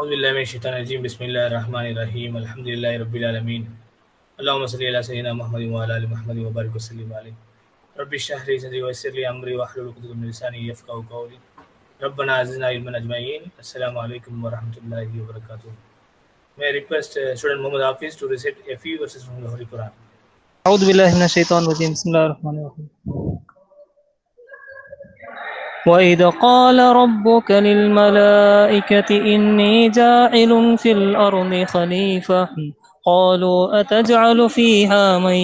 أعوذ بالله من الشيطان الرجيم بسم الله الرحمن الرحيم الحمد لله رب العالمين اللهم صل على سيدنا محمد وعلى آل محمد وبارك وسلم عليه رب اشرح لي صدري ويسر لي أمري واحلل عقدة من لساني يفقهوا قولي ربنا زدنا علما أجمعين السلام عليكم ورحمة الله وبركاته. May I request student Muhammad Hafiz to recite a few verses from the Holy Quran. أعوذ بالله من الشيطان الرجيم بسم الله الرحمن الرحيم. وإذ قال ربك للملائكة إني جاعل في الأرض خليفة قالوا أتجعل فيها من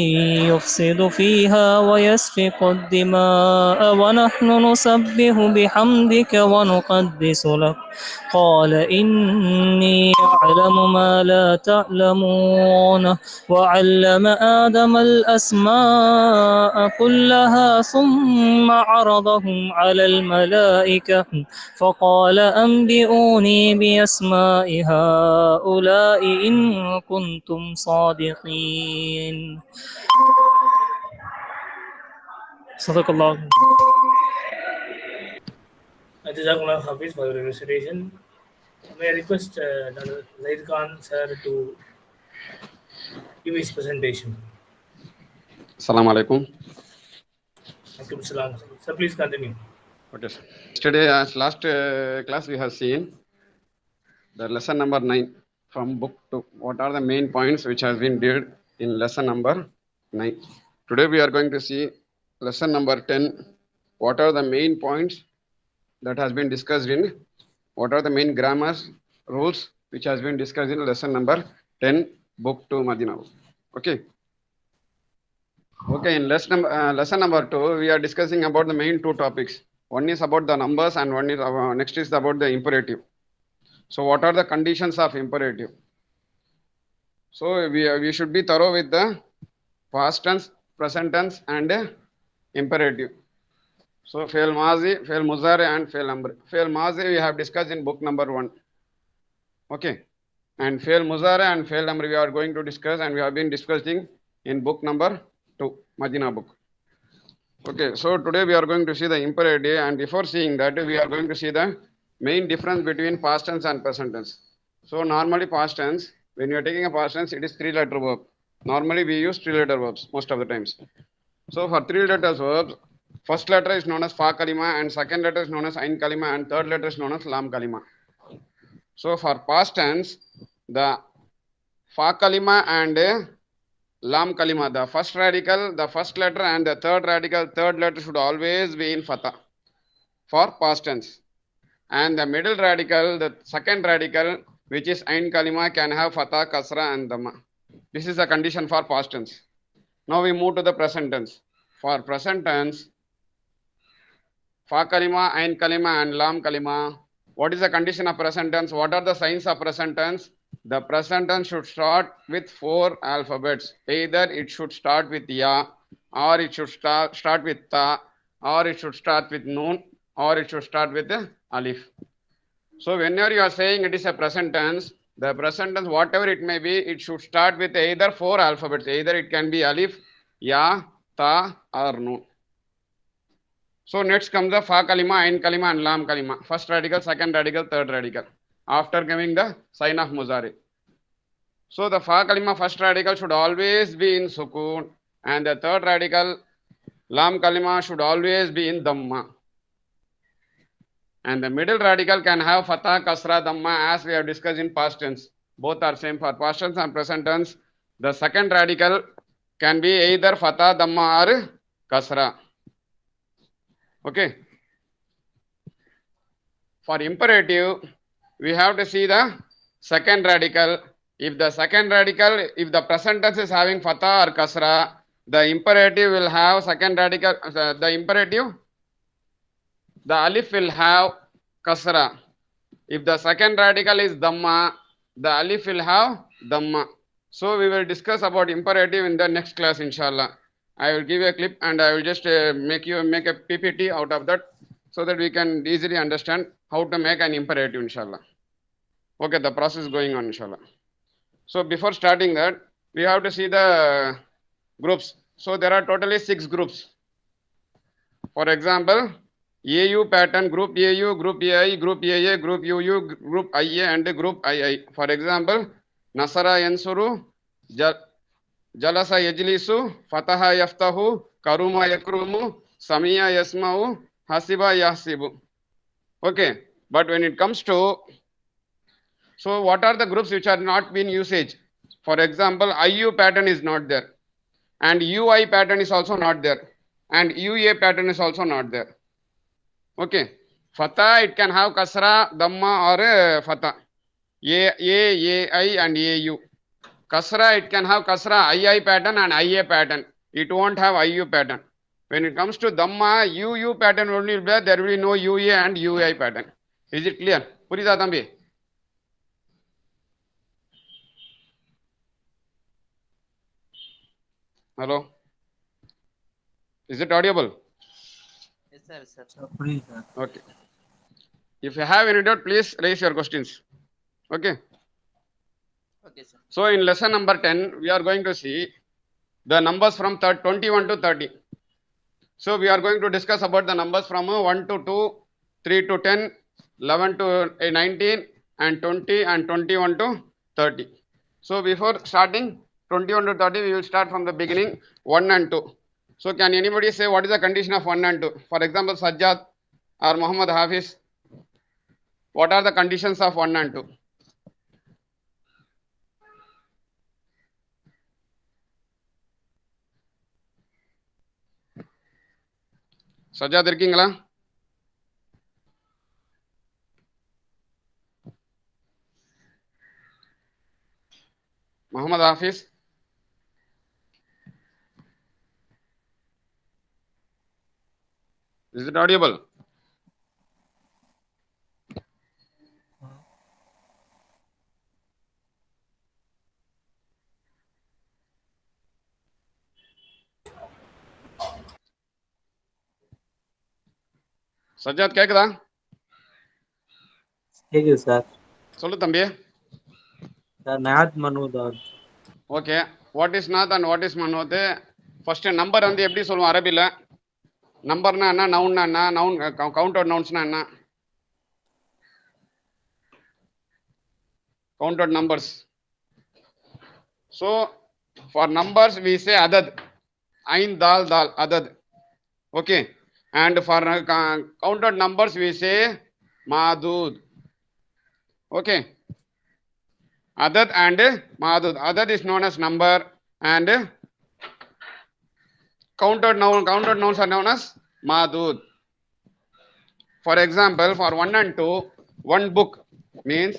يفسد فيها ويسفك الدماء ونحن نسبح بحمدك ونقدس لك قال إني أعلم ما لا تعلمون وعلم آدم الأسماء كلها ثم عرضهم على الملائكة فقال أنبئوني بأسماء هؤلاء إن كنتم صادقين. صدق الله. Jazakumullah Hafiz for your recitation. May I request Dr. Zaid Khan sir to give his presentation. Assalamu alaikum. Alaikum salam. Sir, please continue. Okay, sir. Yesterday, as last class, we have seen the lesson number 9 from book 2. What are the main points which has been did in lesson number 9? Today, we are going to see lesson number 10. What are the main points that has been discussed in? What are the main grammars rules which has been discussed in lesson number 10, book 2, Madina. Okay. Okay, in lesson number 2, we are discussing about the main two topics. One is about the numbers and one is next is about the imperative. So what are the conditions of imperative? So we should be thorough with the past tense, present tense and imperative. So fail mazi, fail muzare and fail amr. Fail mazi we have discussed in book number 1. Okay. And fail muzare and fail amr we are going to discuss and we have been discussing in book number 2, Madina book. Okay, so today we are going to see the imperative, and before seeing that, we are going to see the main difference between past tense and present tense. So normally past tense, when you are taking a past tense, it is 3-letter verb. Normally we use 3-letter verbs most of the times. So for 3-letter verbs, first letter is known as fa kalima, and second letter is known as ain kalima, and third letter is known as lam kalima. So for past tense, the fa kalima and lam kalima, the first radical, the first letter and the third radical, third letter should always be in fatha for past tense. And the middle radical, the second radical, which is ain kalima, can have fatha, kasra and dhamma. This is the condition for past tense. Now we move to the present tense. For present tense, fa kalima, ain kalima and lam kalima. What is the condition of present tense? What are the signs of present tense? The present tense should start with 4 alphabets. Either it should start with ya, or it should start with ta, or it should start with noon, or it should start with alif. So whenever you are saying it is a present tense, the present tense, whatever it may be, it should start with either 4 alphabets. Either it can be alif, ya, ta, or noon. So next comes the fa kalima, ain kalima and lam kalima. First radical, second radical, third radical. After giving the sign of muzari. So the fa kalima first radical should always be in sukun, and the third radical lam kalima should always be in dhamma. And the middle radical can have fatha, kasra, dhamma as we have discussed in past tense. Both are same for past tense and present tense. The second radical can be either fatha, dhamma or kasra. Okay. For imperative, we have to see the second radical. If the second radical, if the present tense is having fatha or kasra, the imperative will have second radical, the imperative, the alif will have kasra. If the second radical is dhamma, the alif will have dhamma. So we will discuss about imperative in the next class, inshallah. I will give a clip and I will just make a PPT out of that so that we can easily understand how to make an imperative, inshallah. Okay, the process is going on, inshallah. So before starting that, we have to see the groups. So there are totally 6 groups. For example, AU pattern, group AU, group AI, group AA, group UU, group IA, and group II. For example, Nasara Yansuru, Jalasa Yajlisu, Fataha Yaftahu, Karuma Yakrumu, Samia Yasmau, Hasiba Yahsibu. Okay, but when it comes to, so what are the groups which are not being usage? For example, IU pattern is not there, and UI pattern is also not there, and UA pattern is also not there. Okay, Fatha, it can have Kasra, Dhamma, or Fatha. AI, and AU. Kasra, it can have Kasra, II pattern and IA pattern. It won't have IU pattern. When it comes to Dhamma, UU pattern only will be there will be no UA and UI pattern. Is it clear? Purida Thambi? Hello? Is it audible? Yes, sir. Okay. If you have any doubt, please raise your questions. Okay. Okay, sir. So in lesson number 10, we are going to see the numbers from 21 to 30. So we are going to discuss about the numbers from 1 to 2, 3 to 10, 11 to 19, and 20, and 21 to 30. So before starting 21 to 30, we will start from the beginning, 1 and 2. So can anybody say what is the condition of 1 and 2? For example, Sajjad or Muhammad Hafiz, what are the conditions of 1 and 2? Sajjad இருக்கீங்களா? Muhammad Hafiz? Is it audible? Sajjad கேக்குதா? கேக்குது sir. சொல்லு தம்பி. Sir Nath Manoj. Okay, what is Nath and what is Manoj? First number வந்து எப்படி சொல்லுவோம் அரபில? நம்பர்னா என்ன, நவுன்னா என்ன, நவுன் கவுண்ட் அவுட் நவுன்ஸ்னா என்ன? Count out numbers. So for numbers we say adad, ain dal dal adad. Okay, and for count out numbers we say madud. Okay, adad and madud. Adad is known as number, and count out nouns are known as madud. For example, for 1 and 2, one book means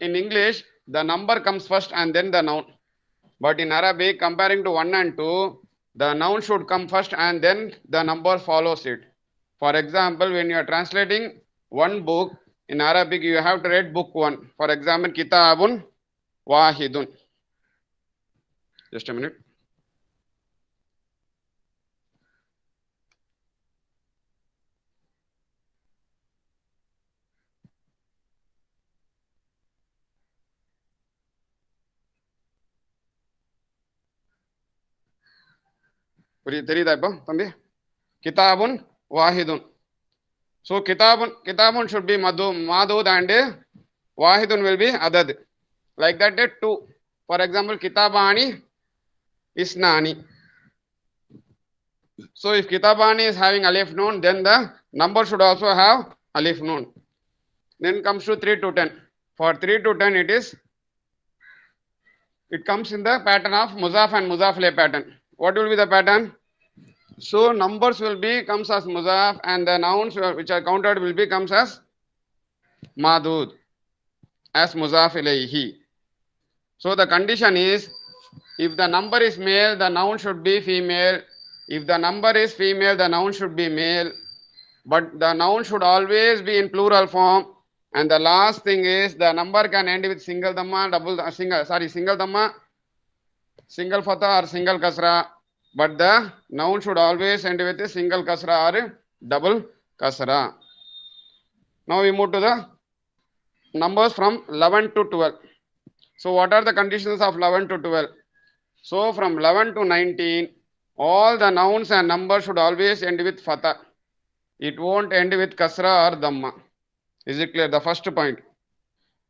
in English the number comes first and then the noun, but in Arabic, comparing to 1 and 2, the noun should come first and then the number follows it. For example, when you are translating one book in Arabic, you have to read book 1. For example, Kitabun Wahidun. Just a minute. தெரியுதா இப்போ தம்பி? கிதாபுன் வாஹிதுன். So kitabun should be madud and wahidun will be adad. Like that, 2. For example, kitabani isnani. So if kitabani is having alif noon, then the number should also have alif noon. Then comes to 3 to 10. For 3 to 10, it comes in the pattern of muzaf and muzaf le pattern. What will be the pattern? So numbers will be comes as muzaf, and the nouns which are counted will be comes as madud, as muzaf ilayhi. So the condition is, if the number is male, the noun should be female. If the number is female, the noun should be male. But the noun should always be in plural form. And the last thing is, the number can end with single dhamma, single dhamma, single fatha or single kasra. But the noun should always end with a single kasra or double kasra. Now we move to the numbers from 11 to 12. So what are the conditions of 11 to 12? So from 11 to 19, all the nouns and numbers should always end with fatha. It won't end with kasra or dhamma. Is it clear? The first point.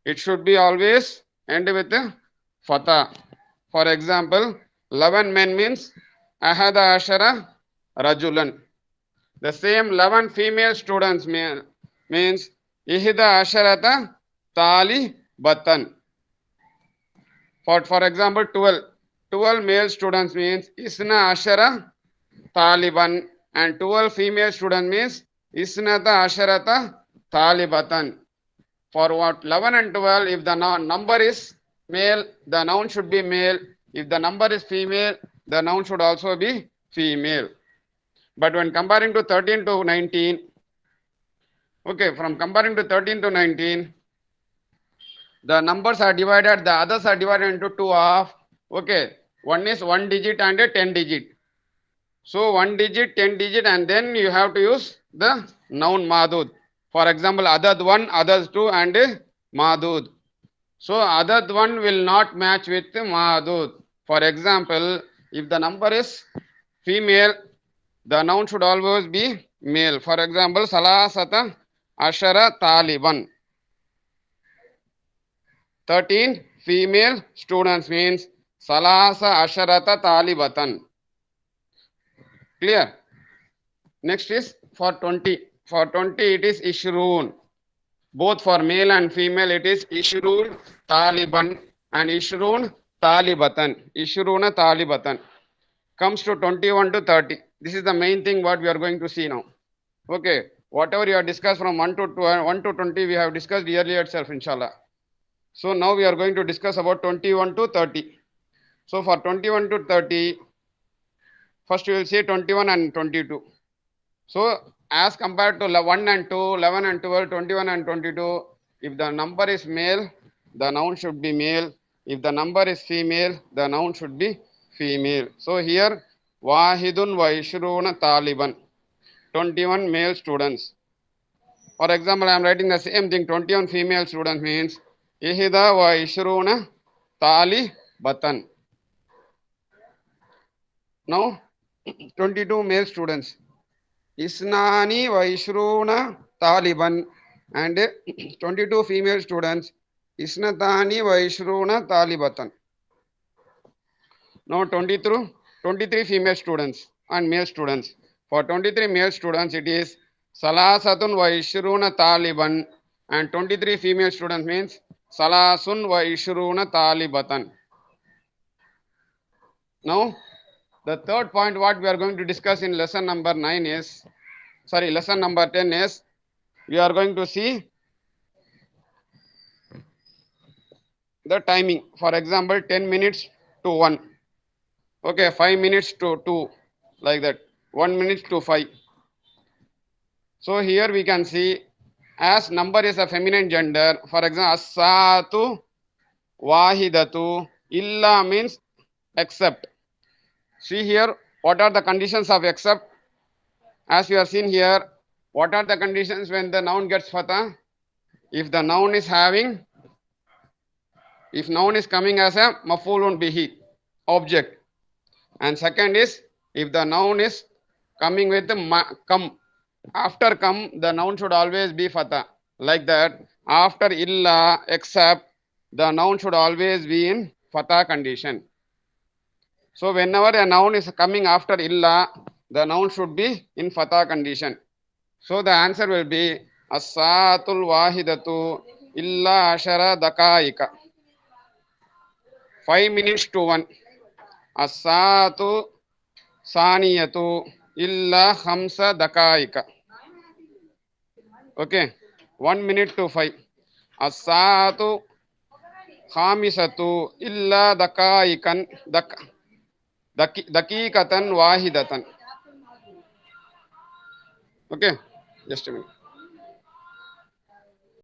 It should be always end with fatha. For example, 11 men means ahada ashara rajulan. The same 11 female students means ihda asharata tali batan. For example, 12 male students means isna ashara taliban, and 12 female students means isnata asharata talibatan. For what 11 and 12, if the number is male, the noun should be male. If the number is female, the noun should also be female. But when comparing to 13 to 19, okay, from comparing to 13 to 19, the numbers are divided, the others are divided into two half. Okay, one is 1 digit and a 10 digit. So 1 digit, 10 digit, and then you have to use the noun madud. For example, adad 1, adad 2, and madud. So adad 1 will not match with madud. For example, if the number is female, the noun should always be male. For example, salasata ashara taliban. 13 female students means salasa asharata talibatan. Clear? Next is for 20. For 20 it is ishrun. Both for male and female it is ishrun taliban and ishrun talibatan. Ishruna talibatan. Comes to 21 to 30. This is the main thing what we are going to see now. Okay. Whatever you have discussed from 1 to 20 we have discussed earlier itself, inshallah. So now we are going to discuss about 21 to 30. So for 21 to 30, first we will say 21 and 22. So as compared to 1 and 2, 11 and 12, 21 and 22, if the number is male, the noun should be male. If the number is female, the noun should be female. So here, wahidun wa ishruna taliban, 21 male students. For example, I am writing the same thing, 21 female students means ihda wa ishruna talibatan. Now, 22 male students. Isnani wa ishruna taliban, and 22 female students. Isnatani wa ishruna talibatan. Now 23 female students and male students. For 23 male students, it is salasatun wa ishruna taliban, and 23 female students means salasun wa ishruna talibatan. Now, the third point what we are going to discuss in lesson number 10 is, we are going to see the timing. For example, 10 minutes to 1. Okay, 5 minutes to 2, like that. 1 minute to 5. So here we can see, as number is a feminine gender, for example, as-saatu wahidatu, illa means except. See here, what are the conditions of except? As you have seen here, what are the conditions when the noun gets fatha? If the noun is having, if noun is coming as a maf'ulun bihi, object. And second is, if the noun is coming with the come. After come, the noun should always be fatha. Like that, after illa, except, the noun should always be in fatha condition. So whenever a noun is coming after illa, the noun should be in fatha condition. So the answer will be as-saatul wahidatu illa ashara dakaika. 5 minutes to 1. As-saatu saniyatu illa khamsa dakaika. Okay, 1 minute to 5. As-saatu khamisatu illa dakaikan dakikatan wahidatan. Okay, just a minute.